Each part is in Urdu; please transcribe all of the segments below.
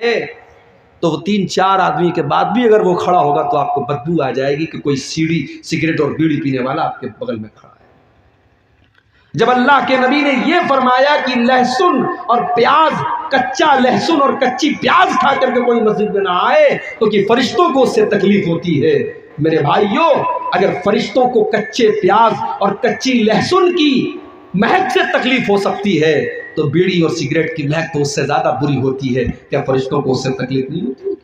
ہے تو وہ 3-4 آدمی کے بعد بھی اگر وہ کھڑا ہوگا تو آپ کو بدبو آ جائے گی کہ کوئی سیڑھی سگریٹ اور بیڑی پینے والا آپ کے بغل میں کھڑا ہے۔ جب اللہ کے نبی نے یہ فرمایا کہ لہسن اور پیاز، کچا لہسن اور کچی پیاز کھا کر کے کوئی مسجد میں نہ آئے تو کہ فرشتوں کو اس سے تکلیف ہوتی ہے، میرے بھائیوں اگر فرشتوں کو کچے پیاز اور کچی لہسن کی مہک سے تکلیف ہو سکتی ہے تو بیڑی اور سگریٹ کی مہک تو اس سے زیادہ بری ہوتی ہے، کیا فرشتوں کو اس سے تکلیف نہیں ہوتی؟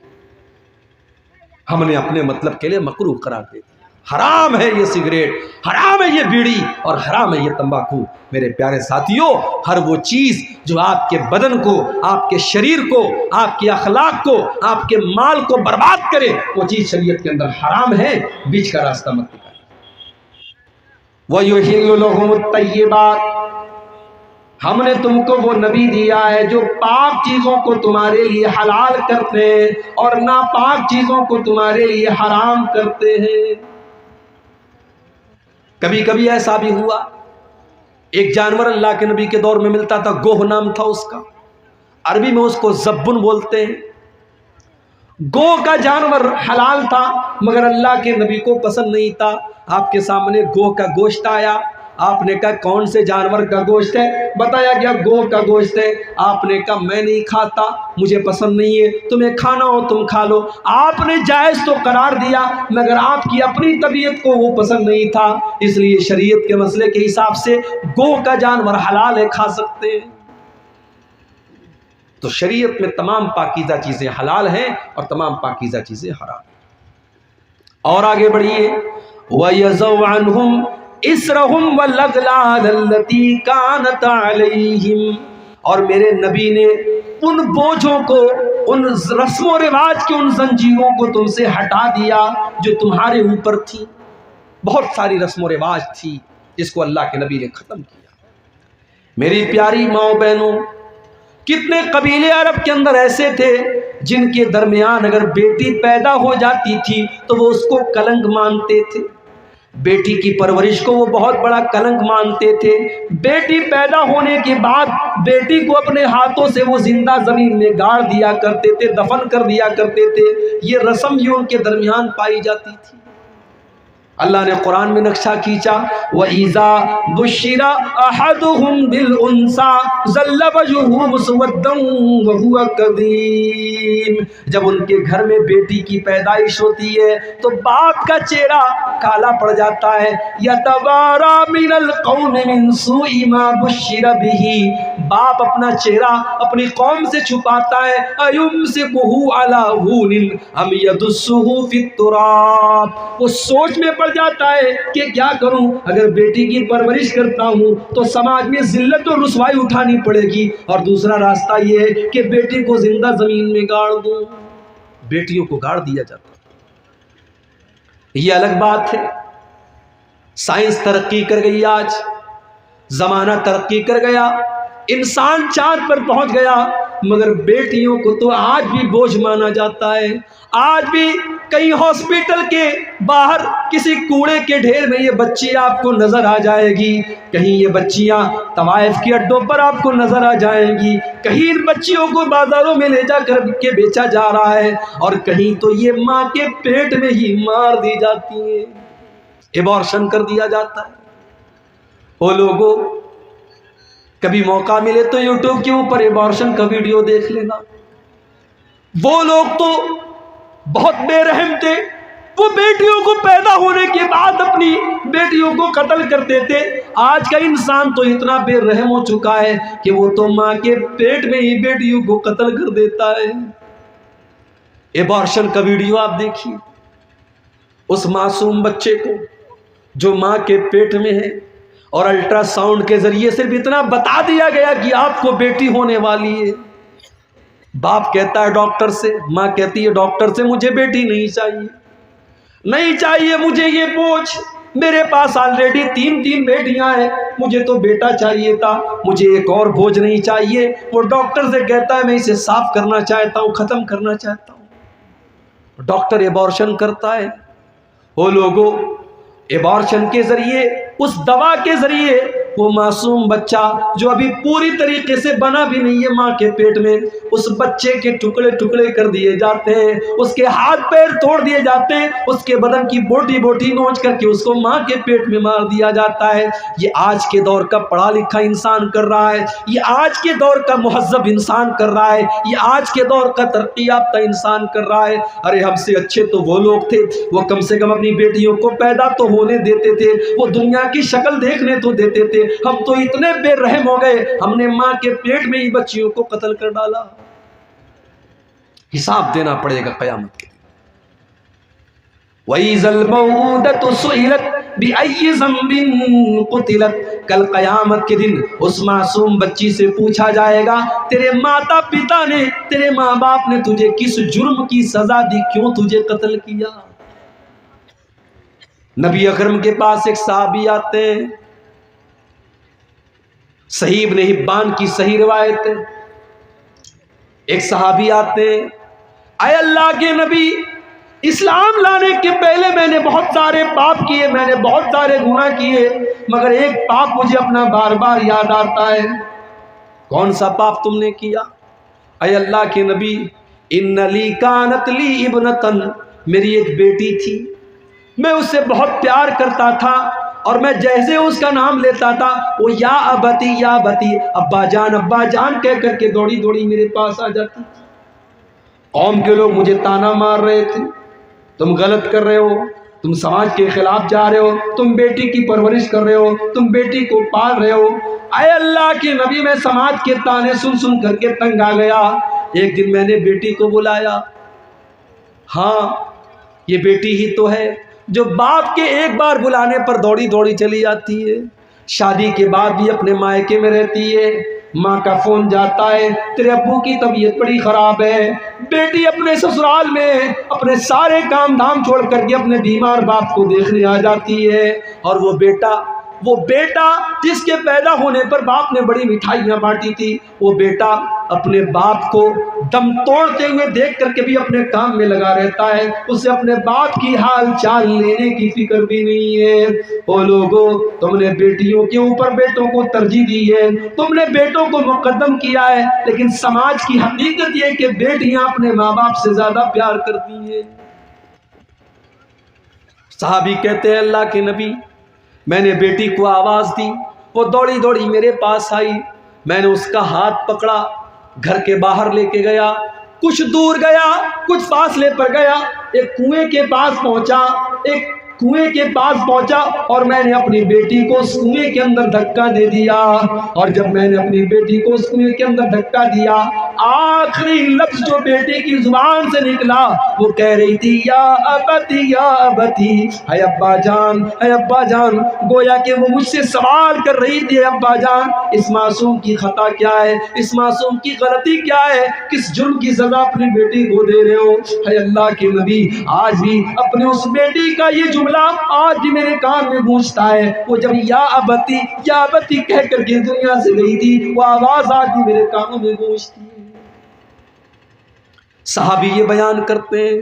ہم نے اپنے مطلب کے لیے مکروہ قرار دے دیا۔ حرام ہے یہ سگریٹ، حرام ہے یہ بیڑی اور حرام ہے یہ تمباکو۔ میرے پیارے ساتھیوں، ہر وہ چیز جو آپ کے بدن کو، آپ کے شریر کو، آپ کے اخلاق کو، آپ کے مال کو برباد کرے وہ چیز شریعت کے اندر حرام ہے، بیچ کا راستہ مت نکالیں۔ وَيُحِلُّ لَهُمُ الطَّيِّبَاتِ، ہم نے تم کو وہ نبی دیا ہے جو پاک چیزوں کو تمہارے لیے حلال کرتے ہیں اور ناپاک چیزوں کو تمہارے لیے حرام کرتے ہیں۔ کبھی کبھی ایسا بھی ہوا، ایک جانور اللہ کے نبی کے دور میں ملتا تھا، گوہ نام تھا اس کا، عربی میں اس کو زبن بولتے ہیں۔ گو کا جانور حلال تھا مگر اللہ کے نبی کو پسند نہیں تھا۔ آپ کے سامنے گو کا گوشت آیا، آپ نے کہا کون سے جانور کا گوشت ہے؟ بتایا گیا گو کا گوشت ہے۔ آپ نے کہا میں نہیں کھاتا، مجھے پسند نہیں ہے، تمہیں کھانا ہو تم کھا لو۔ آپ نے جائز تو قرار دیا مگر آپ کی اپنی طبیعت کو وہ پسند نہیں تھا، اس لیے شریعت کے مسئلے کے حساب سے گو کا جانور حلال ہے، کھا سکتے ہیں۔ تو شریعت میں تمام پاکیزہ چیزیں حلال ہیں اور تمام پاکیزہ چیزیں حرام ہیں۔ اور آگے بڑھیے، وَيَضَعُ عَنْهُمْ إِسْرَهُمْ وَالْأَغْلَالَ الَّتِي كَانَتْ عَلَيْهِمْ، اور میرے نبی نے ان بوجھوں کو، ان رسم و رواج کی ان زنجیروں کو تم سے ہٹا دیا جو تمہارے اوپر تھی۔ بہت ساری رسم و رواج تھی جس کو اللہ کے نبی نے ختم کیا۔ میری پیاری ماؤں بہنوں، کتنے قبیلے عرب کے اندر ایسے تھے جن کے درمیان اگر بیٹی پیدا ہو جاتی تھی تو وہ اس کو کلنک مانتے تھے، بیٹی کی پرورش کو وہ بہت بڑا کلنک مانتے تھے۔ بیٹی پیدا ہونے کے بعد بیٹی کو اپنے ہاتھوں سے وہ زندہ زمین میں گاڑ دیا کرتے تھے، دفن کر دیا کرتے تھے۔ یہ رسم بھی ان کے درمیان پائی جاتی تھی۔ اللہ نے قرآن میں نقشہ کھینچا، وَإِذَا بُشِّرَ أَحَدُهُمْ بِالْأُنثَىٰ ظَلَّ وَجْهُهُ مُسْوَدًّا وَهُوَ كَظِيمٌ، جب ان کے گھر میں بیٹی کی پیدائش ہوتی ہے تو باپ کا چہرہ کالا پڑ جاتا ہے۔ يَتَوَارَىٰ مِنَ الْقَوْمِ مِنْ سُوءِ مَا بُشِّرَ بِهِ، باپ اپنا چہرہ اپنی قوم سے چھپاتا ہے۔ أَيُمْسِكُهُ عَلَىٰ هُونٍ أَمْ يَدُسُّهُ فِي التُّرَابِ، وہ سوچ میں پڑ جاتا ہے کہ کیا کروں، اگر بیٹی کی پرورش کرتا ہوں تو سماج میں ذلت و رسوائی اٹھانی پڑے گی، اور دوسرا راستہ یہ ہے کہ بیٹی کو زندہ زمین میں گاڑ دوں۔ بیٹیوں کو گاڑ دیا جاتا، یہ الگ بات ہے۔ سائنس ترقی کر گئی، آج زمانہ ترقی کر گیا، انسان چاند پر پہنچ گیا، مگر بیٹیوں کو تو آج بھی بوجھ مانا جاتا ہے۔ آج بھی کئی ہاسپٹل کے باہر کسی کوڑے کے ڈھیر میں یہ بچی آپ کو نظر آ جائے گی، کہیں یہ بچیاں طوائف کے اڈوں پر آپ کو نظر آ جائیں گی، کہیں ان بچیوں کو بازاروں میں لے جا کر کے بیچا جا رہا ہے، اور کہیں تو یہ ماں کے پیٹ میں ہی مار دی جاتی ہیں، ایبارشن کر دیا جاتا ہے۔ وہ لوگوں، کبھی موقع ملے تو یوٹیوب کے اوپر ایبارشن کا ویڈیو دیکھ لینا۔ وہ لوگ تو بہت بے رحم تھے، وہ بیٹیوں کو پیدا ہونے کے بعد اپنی بیٹیوں کو قتل کرتے تھے۔ آج کا انسان تو اتنا بے رحم ہو چکا ہے کہ وہ تو ماں کے پیٹ میں ہی بیٹیوں کو قتل کر دیتا ہے۔ ایبارشن کا ویڈیو آپ دیکھیے، اس معصوم بچے کو جو ماں کے پیٹ میں ہے، اور الٹرا ساؤنڈ کے ذریعے صرف اتنا بتا دیا گیا کہ آپ کو بیٹی ہونے والی ہے۔ باپ کہتا ہے ڈاکٹر سے، ماں کہتی ہے ڈاکٹر سے مجھے بیٹی نہیں چاہیے، نہیں چاہیے مجھے یہ بوجھ، میرے پاس آلریڈی 3 بیٹیاں ہیں، مجھے تو بیٹا چاہیے تھا، مجھے ایک اور بوجھ نہیں چاہیے۔ وہ ڈاکٹر سے کہتا ہے میں اسے صاف کرنا چاہتا ہوں، ختم کرنا چاہتا ہوں۔ ڈاکٹر ایبارشن کرتا ہے۔ وہ لوگوں، ایبارشن کے ذریعے، اس دوا کے ذریعے وہ معصوم بچہ جو ابھی پوری طریقے سے بنا بھی نہیں ہے ماں کے پیٹ میں، اس بچے کے ٹکڑے ٹکڑے کر دیے جاتے ہیں، اس کے ہاتھ پیر توڑ دیے جاتے ہیں، اس کے بدن کی بوٹی بوٹی نوچ کر کے اس کو ماں کے پیٹ میں مار دیا جاتا ہے۔ یہ آج کے دور کا پڑھا لکھا انسان کر رہا ہے، یہ آج کے دور کا مہذب انسان کر رہا ہے، یہ آج کے دور کا ترقی یافتہ انسان کر رہا ہے۔ ارے ہم سے اچھے تو وہ لوگ تھے، وہ کم سے کم اپنی بیٹیوں کو پیدا تو ہونے دیتے تھے، وہ دنیا کی شکل دیکھنے تو دیتے تھے۔ ہم تو اتنے بے رحم ہو گئے، ہم نے ماں کے پیٹ میں ہی بچیوں کو قتل کر ڈالا۔ حساب دینا پڑے گا قیامت کے دن۔ وَإِذَا الْمَوْءُودَةُ سُئِلَتْ بِأَيِّ ذَنبٍ قُتِلَتْ، کل قیامت کے دن اس معصوم بچی سے پوچھا جائے گا تیرے ماتا پتا نے، تیرے ماں باپ نے تجھے کس جرم کی سزا دی، کیوں تجھے قتل کیا؟ نبی اکرم کے پاس ایک صحابی آتے ہیں، صحیح ابن حبان کی صحیح روایت ہے، ایک صحابی آتے ہیں، اے اللہ کے نبی، اسلام لانے کے پہلے میں نے بہت سارے پاپ کیے، میں نے بہت سارے گناہ کیے، مگر ایک پاپ مجھے اپنا بار بار یاد آتا ہے۔ کون سا پاپ تم نے کیا؟ اے اللہ کے نبی، ان لی کانت لی ابنتن، میری ایک بیٹی تھی، میں اس سے بہت پیار کرتا تھا، اور میں جیسے اس کا نام لیتا تھا وہ یا ابتی یا ابتی، ابا جان کہہ کر کے دوڑی دوڑی میرے پاس آ جاتی تھی۔ قوم کے لوگ مجھے تانا مار رہے تھے، تم غلط کر رہے ہو، تم سماج کے خلاف جا رہے ہو، تم بیٹی کی پرورش کر رہے ہو، تم بیٹی کو پال رہے ہو۔ اے اللہ کے نبی، میں سماج کے تانے سن سن کر کے تنگ آ گیا۔ ایک دن میں نے بیٹی کو بلایا، ہاں یہ بیٹی ہی تو ہے جو باپ کے ایک بار بلانے پر دوڑی دوڑی چلی جاتی ہے، شادی کے بعد بھی اپنے مائکے میں رہتی ہے، ماں کا فون جاتا ہے تیرے ابو کی طبیعت بڑی خراب ہے، بیٹی اپنے سسرال میں اپنے سارے کام دھام چھوڑ کر کے اپنے بیمار باپ کو دیکھنے آ جاتی ہے، اور وہ بیٹا جس کے پیدا ہونے پر باپ نے بڑی مٹھائیاں بانٹی تھی، وہ بیٹا اپنے باپ کو دم توڑتے ہوئے دیکھ کر کے بھی اپنے کام میں لگا رہتا ہے، اسے اپنے باپ کی حال چال لینے کی فکر بھی نہیں ہے۔ او لوگوں، تم نے بیٹیوں کے اوپر بیٹوں کو ترجیح دی ہے، تم نے بیٹوں کو مقدم کیا ہے، لیکن سماج کی حقیقت یہ کہ بیٹیاں اپنے ماں باپ سے زیادہ پیار کرتی ہیں۔ صحابی کہتے ہیں اللہ کے نبی، میں نے بیٹی کو آواز دی، وہ دوڑی دوڑی میرے پاس آئی، میں نے اس کا ہاتھ پکڑا، گھر کے باہر لے کے گیا، کچھ دور گیا، کچھ فاصلے پر گیا، ایک کنویں کے پاس پہنچا، اور میں نے اپنی بیٹی کو اس کنویں کے اندر دھکا دے دیا، اور جب میں نے اپنی بیٹی کو اس کنویں کے اندر دھکا دیا، آخری لفظ جو بیٹی کی زبان سے نکلا وہ کہہ رہی تھی یا ابتی یا ابتی، اے ابا جان، گویا کہ وہ مجھ سے سوال کر رہی تھی، اے ابا جان اس معصوم کی خطا کیا ہے، اس معصوم کی غلطی کیا ہے، کس جرم کی سزا اپنی بیٹی کو دے رہے ہو؟ اے اللہ کے نبی، آج بھی اپنے اس بیٹی کا یہ جملہ آج بھی میرے کان میں گونجتا ہے، وہ جب یا ابتی کہہ کر کے دنیا سے گئی تھی، وہ آواز آج بھی میرے کانوں میں گونجتی ہے۔ صحابی یہ بیان کرتے ہیں،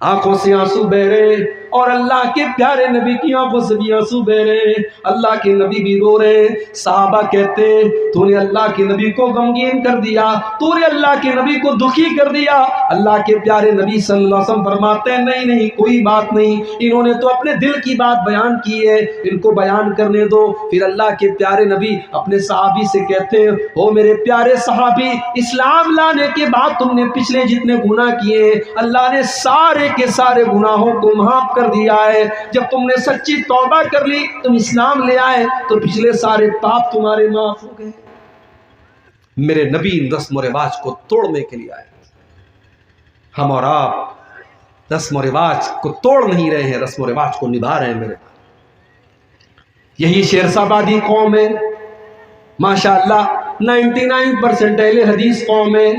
آنکھوں سے آنسو بہ رہے، اور اللہ کے پیارے نبی کی آنکھوں سے بھی آنسو بہ رہے، اللہ کے نبی بھی رو رہے۔ صحابہ کہتے ہیں تو نے اللہ کے نبی کو غمگین کر دیا، تو نے اللہ کے نبی کو دکھی کر دیا۔ اللہ کے پیارے نبی صلی اللہ علیہ وسلم فرماتے ہیں نہیں کوئی بات نہیں، انہوں نے تو اپنے دل کی بات بیان کی ہے، ان کو بیان کرنے دو۔ پھر اللہ کے پیارے نبی اپنے صحابی سے کہتے ہیں او میرے پیارے صحابی، اسلام لانے کے بعد تم نے پچھلے جتنے گناہ کیے اللہ نے سارے کے سارے گناہوں کو معاف کر دیا ہے، جب تم نے سچی توبہ کر لی، تم اسلام لے آئے تو پچھلے سارے پاپ تمہارے معاف ہو گئے۔ میرے نبی ان رسم و رواج کو توڑنے کے لیے آئے، ہم اور آپ رسم و رواج کو توڑ نہیں رہے ہیں، رسم و رواج کو نبھا رہے ہیں۔ میرے یہی شیرسابادی قوم ہے، ماشاءاللہ 99% اہل حدیث قوم ہے،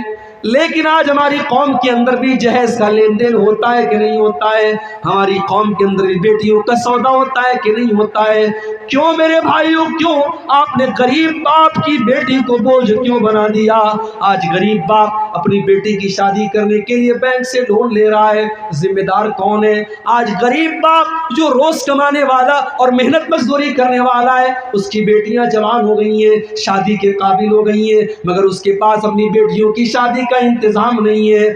لیکن آج ہماری قوم کے اندر بھی جہیز کا لین دین ہوتا ہے کہ نہیں ہوتا ہے؟ ہماری قوم کے اندر بھی بیٹیوں کا سودا ہوتا ہے کہ نہیں ہوتا ہے؟ کیوں میرے بھائیوں، کیوں آپ نے غریب باپ کی بیٹی کو بوجھ کیوں بنا دیا؟ آج غریب باپ اپنی بیٹی کی شادی کرنے کے لیے بینک سے لون لے رہا ہے، ذمہ دار کون ہے؟ آج غریب باپ جو روز کمانے والا اور محنت مزدوری کرنے والا ہے، اس کی بیٹیاں جوان ہو گئی ہیں، شادی کے قابل ہو گئی ہیں، مگر اس کے پاس اپنی بیٹیوں کی شادی کا انتظام نہیں ہے۔